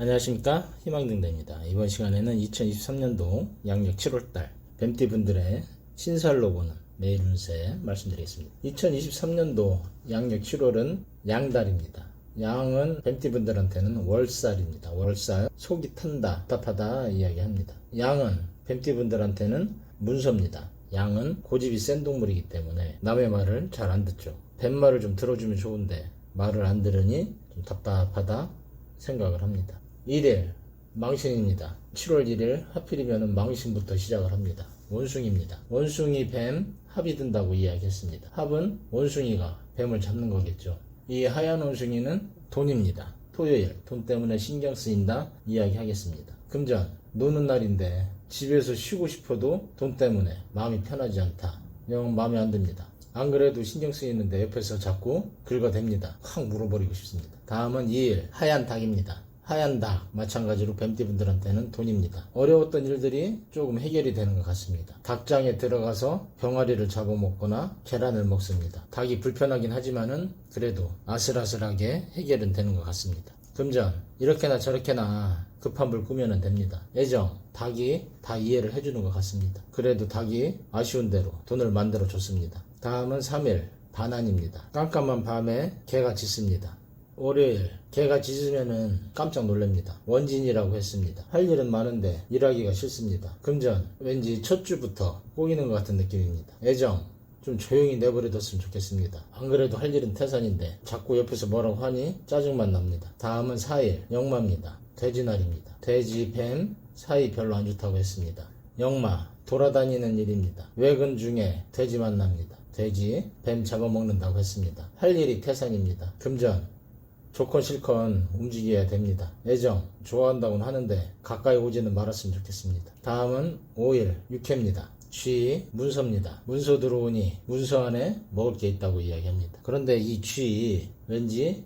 안녕하십니까, 희망등대입니다. 이번 시간에는 2023년도 양력 7월달 뱀띠분들의 신살로 보는 매일 운세 말씀드리겠습니다. 2023년도 양력 7월은 양달입니다. 양은 뱀띠분들한테는 월살입니다. 월살, 속이 탄다, 답답하다 이야기합니다. 양은 뱀띠분들한테는 문서입니다. 양은 고집이 센 동물이기 때문에 남의 말을 잘 안 듣죠. 뱀말을 좀 들어주면 좋은데 말을 안 들으니 좀 답답하다 생각을 합니다. 1일 망신입니다. 7월 1일 하필이면 망신부터 시작을 합니다. 원숭이입니다. 원숭이 뱀 합이 든다고 이야기했습니다. 합은 원숭이가 뱀을 잡는 거겠죠. 이 하얀 원숭이는 돈입니다. 토요일 돈 때문에 신경 쓰인다 이야기하겠습니다. 금전 노는 날인데 집에서 쉬고 싶어도 돈 때문에 마음이 편하지 않다. 영 마음에 안 듭니다. 안 그래도 신경 쓰이는데 옆에서 자꾸 긁어댑니다. 확 물어버리고 싶습니다. 다음은 2일 하얀 닭입니다. 하얀 닭 마찬가지로 뱀띠분들한테는 돈입니다. 어려웠던 일들이 조금 해결이 되는 것 같습니다. 닭장에 들어가서 병아리를 잡아먹거나 계란을 먹습니다. 닭이 불편하긴 하지만은 그래도 아슬아슬하게 해결은 되는 것 같습니다. 금전 이렇게나 저렇게나 급한 불 꾸면은 됩니다. 애정 닭이 다 이해를 해주는 것 같습니다. 그래도 닭이 아쉬운 대로 돈을 만들어 줬습니다. 다음은 3일 반환입니다. 깜깜한 밤에 개가 짖습니다. 월요일 개가 짖으면은 깜짝 놀랍니다. 원진이라고 했습니다. 할 일은 많은데 일하기가 싫습니다. 금전 왠지 첫 주부터 꼬이는 것 같은 느낌입니다. 애정 좀 조용히 내버려뒀으면 좋겠습니다. 안 그래도 할 일은 태산인데 자꾸 옆에서 뭐라고 하니 짜증만 납니다. 다음은 4일 역마입니다. 돼지날입니다. 돼지 뱀 사이 별로 안 좋다고 했습니다. 역마 돌아다니는 일입니다. 외근 중에 돼지 만납니다. 돼지 뱀 잡아먹는다고 했습니다. 할 일이 태산입니다. 금전 좋건 싫건 움직여야 됩니다. 애정 좋아한다고는 하는데 가까이 오지는 말았으면 좋겠습니다. 다음은 5일 육회입니다. 쥐 문서입니다. 문서 들어오니 문서 안에 먹을 게 있다고 이야기합니다. 그런데 이 쥐 왠지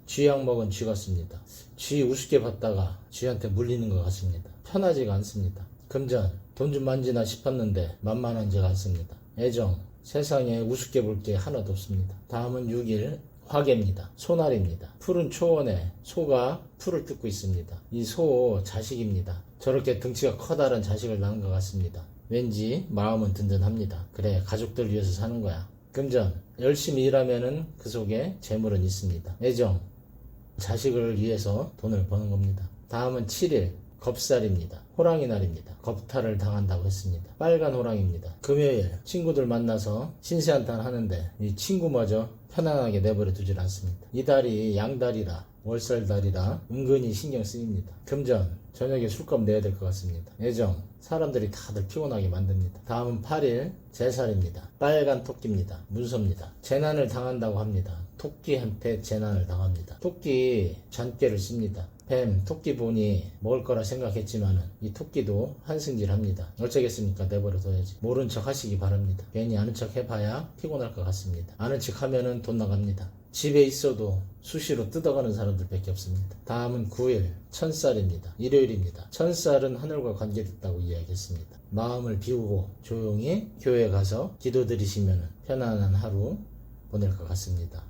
쥐약 먹은 쥐 같습니다. 쥐 우습게 봤다가 쥐한테 물리는 것 같습니다. 편하지가 않습니다. 금전 돈 좀 만지나 싶었는데 만만하지가 않습니다. 애정 세상에 우습게 볼 게 하나도 없습니다. 다음은 6일 화개입니다. 소날입니다. 푸른 초원에 소가 풀을 뜯고 있습니다. 이 소 자식입니다. 저렇게 등치가 커다란 자식을 낳은 것 같습니다. 왠지 마음은 든든합니다. 그래 가족들 위해서 사는 거야. 금전 열심히 일하면은 그 속에 재물은 있습니다. 애정 자식을 위해서 돈을 버는 겁니다. 다음은 7일 겁살입니다. 호랑이 날입니다. 겁탈을 당한다고 했습니다. 빨간 호랑이입니다. 금요일 친구들 만나서 신세한탄 하는데 이 친구마저 편안하게 내버려 두질 않습니다. 이 달이 양달이라 월살달이라 은근히 신경 쓰입니다. 금전 저녁에 술값 내야 될 것 같습니다. 애정 사람들이 다들 피곤하게 만듭니다. 다음은 8일 제살입니다. 빨간 토끼입니다. 문서입니다. 재난을 당한다고 합니다. 토끼한테 재난을 당합니다. 토끼 잔꾀를 씁니다. 뱀, 토끼 보니 먹을 거라 생각했지만은 이 토끼도 한승질합니다. 어쩌겠습니까? 내버려둬야지. 모른 척 하시기 바랍니다. 괜히 아는 척 해봐야 피곤할 것 같습니다. 아는 척 하면은 돈 나갑니다. 집에 있어도 수시로 뜯어가는 사람들밖에 없습니다. 다음은 9일 천살입니다. 일요일입니다. 천살은 하늘과 관계됐다고 이야기했습니다. 마음을 비우고 조용히 교회 가서 기도드리시면 편안한 하루 보낼 것 같습니다.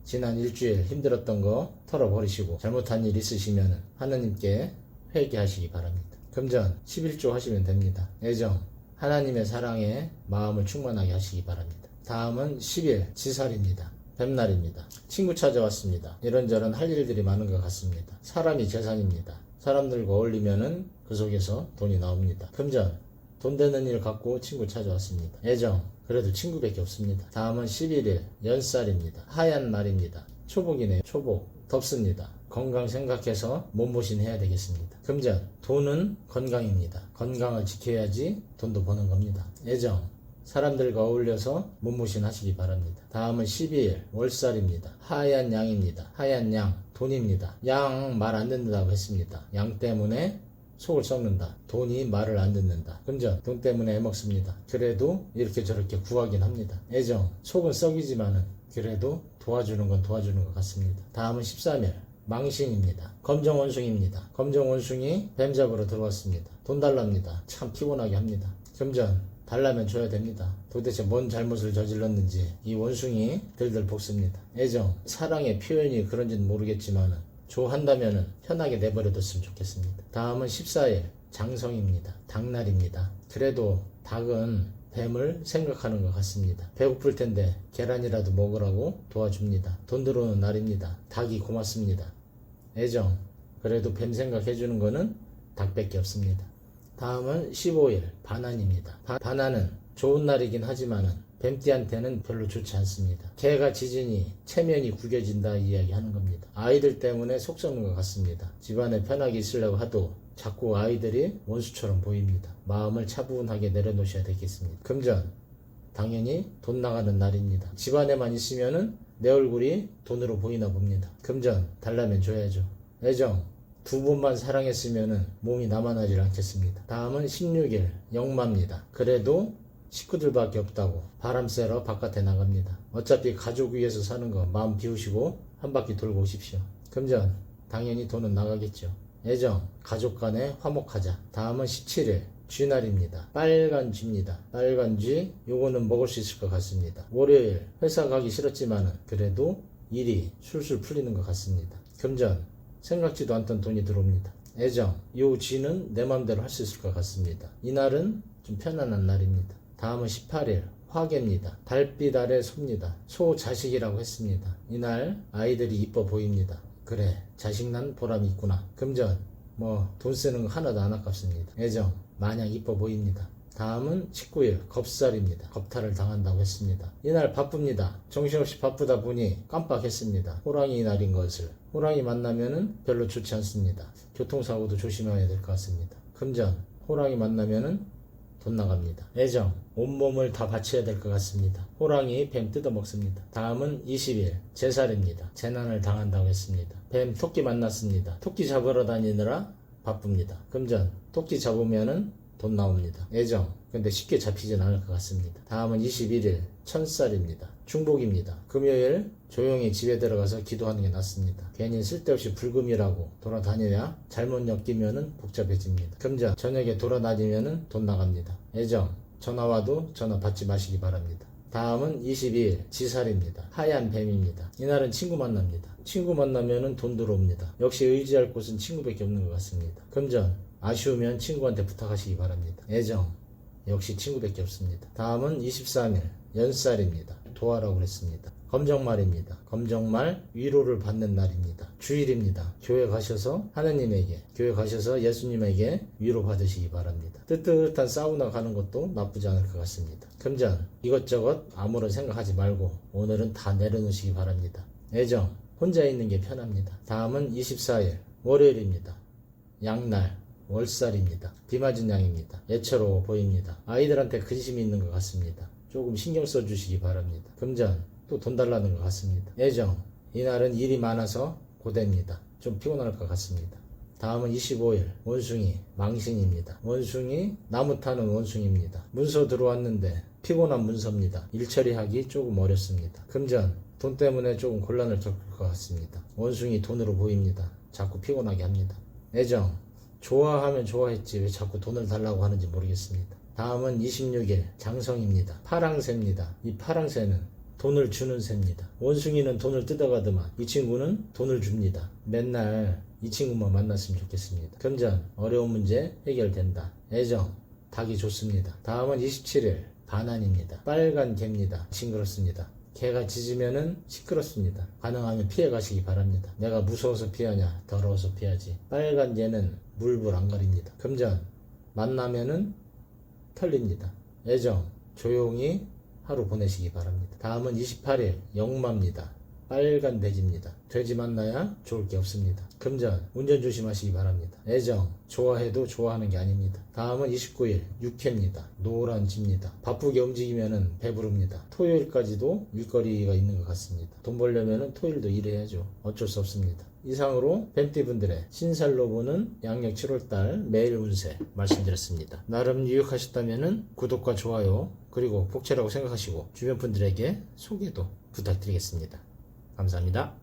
지난 일주일 힘들었던 거 털어버리시고 잘못한 일 있으시면 하느님께 회개하시기 바랍니다. 금전 11조 하시면 됩니다. 애정 하나님의 사랑에 마음을 충만하게 하시기 바랍니다. 다음은 10일 지살입니다. 뱀날입니다. 친구 찾아왔습니다. 이런저런 할 일들이 많은 것 같습니다. 사람이 재산입니다. 사람들과 어울리면은 그 속에서 돈이 나옵니다. 금전 돈 되는 일 갖고 친구 찾아왔습니다. 애정 그래도 친구밖에 없습니다. 다음은 11일 연살입니다. 하얀 날입니다. 초복이네요. 초복 덥습니다. 건강 생각해서 몸보신 해야 되겠습니다. 금전 돈은 건강입니다. 건강을 지켜야지 돈도 버는 겁니다. 애정 사람들과 어울려서 몸보신 하시기 바랍니다. 다음은 12일 월살입니다. 하얀 양입니다. 하얀 양 돈입니다. 양 말 안 듣는다고 했습니다. 양 때문에 속을 썩는다. 돈이 말을 안 듣는다. 금전 돈 때문에 해먹습니다. 그래도 이렇게 저렇게 구하긴 합니다. 애정 속은 썩이지만은 그래도 도와주는 건 도와주는 것 같습니다. 다음은 13일 망신입니다. 검정원숭이입니다. 검정원숭이 뱀 잡으러 들어왔습니다. 돈 달랍니다. 참 피곤하게 합니다. 금전 달라면 줘야 됩니다. 도대체 뭔 잘못을 저질렀는지 이 원숭이 들들 볶습니다. 애정 사랑의 표현이 그런지는 모르겠지만 좋아한다면은 편하게 내버려뒀으면 좋겠습니다. 다음은 14일 장성입니다. 닭날입니다. 그래도 닭은 뱀을 생각하는 것 같습니다. 배고플 텐데 계란이라도 먹으라고 도와줍니다. 돈 들어오는 날입니다. 닭이 고맙습니다. 애정. 그래도 뱀 생각해주는 거는 닭밖에 없습니다. 다음은 15일 반환입니다. 반환은 좋은 날이긴 하지만은 뱀띠한테는 별로 좋지 않습니다. 개가 짖으니 체면이 구겨진다 이야기하는 겁니다. 아이들 때문에 속 썩는 것 같습니다. 집안에 편하게 있으려고 하도 자꾸 아이들이 원수처럼 보입니다. 마음을 차분하게 내려놓으셔야 되겠습니다. 금전, 당연히 돈 나가는 날입니다. 집안에만 있으면은 내 얼굴이 돈으로 보이나 봅니다. 금전, 달라면 줘야죠. 애정, 두 분만 사랑했으면은 몸이 남아나질 않겠습니다. 다음은 16일 영마입니다. 그래도 식구들밖에 없다고 바람 쐬러 바깥에 나갑니다. 어차피 가족 위해서 사는 거 마음 비우시고 한 바퀴 돌고 오십시오. 금전, 당연히 돈은 나가겠죠. 애정, 가족 간에 화목하자. 다음은 17일 쥐날입니다. 빨간 쥐입니다. 빨간 쥐, 요거는 먹을 수 있을 것 같습니다. 월요일 회사 가기 싫었지만은 그래도 일이 술술 풀리는 것 같습니다. 금전, 생각지도 않던 돈이 들어옵니다. 애정, 요 쥐는 내 맘대로 할 수 있을 것 같습니다. 이날은 좀 편안한 날입니다. 다음은 18일 화개입니다. 달빛 아래 소입니다. 소 자식이라고 했습니다. 이날 아이들이 이뻐 보입니다. 그래, 자식 난 보람이 있구나. 금전, 돈 쓰는 거 하나도 안 아깝습니다. 애정, 마냥 이뻐 보입니다. 다음은 19일 겁살입니다. 겁탈을 당한다고 했습니다. 이날 바쁩니다. 정신없이 바쁘다 보니 깜빡했습니다. 호랑이 날인 것을. 호랑이 만나면은 별로 좋지 않습니다. 교통사고도 조심해야 될 것 같습니다. 금전, 호랑이 만나면은 돈 나갑니다. 애정, 온몸을 다 바쳐야 될 것 같습니다. 호랑이 뱀 뜯어먹습니다. 다음은 20일 제살입니다. 재난을 당한다고 했습니다. 뱀 토끼 만났습니다. 토끼 잡으러 다니느라 바쁩니다. 금전, 토끼 잡으면은 돈 나옵니다. 애정, 근데 쉽게 잡히진 않을 것 같습니다. 다음은 21일 천살입니다. 중복입니다. 금요일 조용히 집에 들어가서 기도하는 게 낫습니다. 괜히 쓸데없이 불금이라고 돌아다녀야 잘못 엮이면은 복잡해집니다. 금전, 저녁에 돌아다니면은 돈 나갑니다. 애정, 전화 와도 전화 받지 마시기 바랍니다. 다음은 22일 지살입니다. 하얀 뱀입니다. 이날은 친구 만납니다. 친구 만나면은 돈 들어옵니다. 역시 의지할 곳은 친구밖에 없는 것 같습니다. 금전, 아쉬우면 친구한테 부탁하시기 바랍니다. 애정, 역시 친구밖에 없습니다. 다음은 23일 연살입니다. 도하라고 그랬습니다. 검정말입니다. 검정말 위로를 받는 날입니다. 주일입니다. 교회 가셔서 하느님에게, 교회 가셔서 예수님에게 위로 받으시기 바랍니다. 뜨뜻한 사우나 가는 것도 나쁘지 않을 것 같습니다. 금전, 이것저것 아무런 생각하지 말고 오늘은 다 내려놓으시기 바랍니다. 애정, 혼자 있는 게 편합니다. 다음은 24일 월요일입니다. 양날 월살입니다. 비 맞은 양입니다. 애처로워 보입니다. 아이들한테 근심이 있는 것 같습니다. 조금 신경 써주시기 바랍니다. 금전, 또 돈 달라는 것 같습니다. 애정, 이날은 일이 많아서 고됩니다. 좀 피곤할 것 같습니다. 다음은 25일 원숭이 망신입니다. 원숭이, 나무 타는 원숭이입니다. 문서 들어왔는데 피곤한 문서입니다. 일 처리하기 조금 어렵습니다. 금전, 돈 때문에 조금 곤란을 겪을 것 같습니다. 원숭이 돈으로 보입니다. 자꾸 피곤하게 합니다. 애정, 좋아하면 좋아했지 왜 자꾸 돈을 달라고 하는지 모르겠습니다. 다음은 26일 장성입니다. 파랑새입니다. 이 파랑새는 돈을 주는 새입니다. 원숭이는 돈을 뜯어가더만 이 친구는 돈을 줍니다. 맨날 이 친구만 만났으면 좋겠습니다. 금전, 어려운 문제 해결된다. 애정, 닭이 좋습니다. 다음은 27일 반환입니다. 빨간 개입니다. 징그럽습니다. 개가 짖으면은 시끄럽습니다. 가능하면 피해 가시기 바랍니다. 내가 무서워서 피하냐, 더러워서 피하지. 빨간 개는 물불 안 가립니다. 금전, 만나면은 털립니다. 애정, 조용히 하루 보내시기 바랍니다. 다음은 28일 영마입니다. 빨간 돼지입니다. 돼지 만나야 좋을 게 없습니다. 금전, 운전 조심하시기 바랍니다. 애정, 좋아해도 좋아하는 게 아닙니다. 다음은 29일 육회입니다. 노란 쥐입니다. 바쁘게 움직이면은 배부릅니다. 토요일까지도 일거리가 있는 것 같습니다. 돈 벌려면은 토요일도 일해야죠. 어쩔 수 없습니다. 이상으로 뱀띠분들의 신살로 보는 양력 7월달 매일 운세 말씀드렸습니다. 나름 유익하셨다면은 구독과 좋아요 그리고 복채라고 생각하시고 주변 분들에게 소개도 부탁드리겠습니다. 감사합니다.